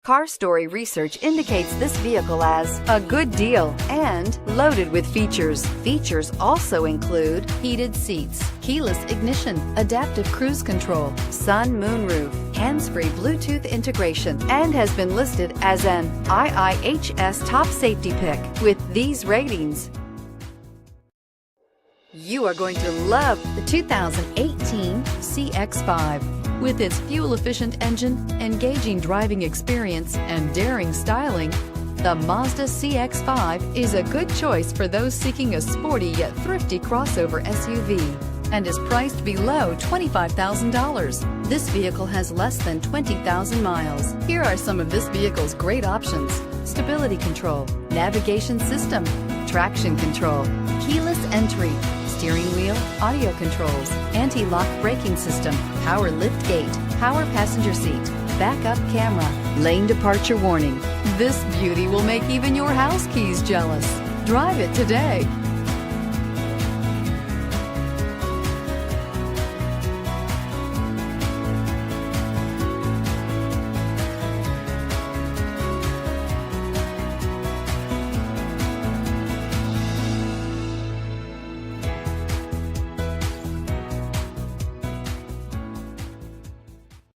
Car Story research indicates this vehicle as a good deal and loaded with features. Features also include heated seats, keyless ignition, adaptive cruise control, sun moonroof, hands-free Bluetooth integration, and has been listed as an IIHS top safety pick with these ratings. You are going to love the 2018 CX-5. With its fuel-efficient engine, engaging driving experience, and daring styling, the Mazda CX-5 is a good choice for those seeking a sporty yet thrifty crossover SUV and is priced below $25,000. This vehicle has less than 20,000 miles. Here are some of this vehicle's great options: stability control, navigation system, traction control, keyless entry, steering wheel audio controls, anti-lock braking system, power lift gate, power passenger seat, backup camera, lane departure warning. This beauty will make even your house keys jealous. Drive it today.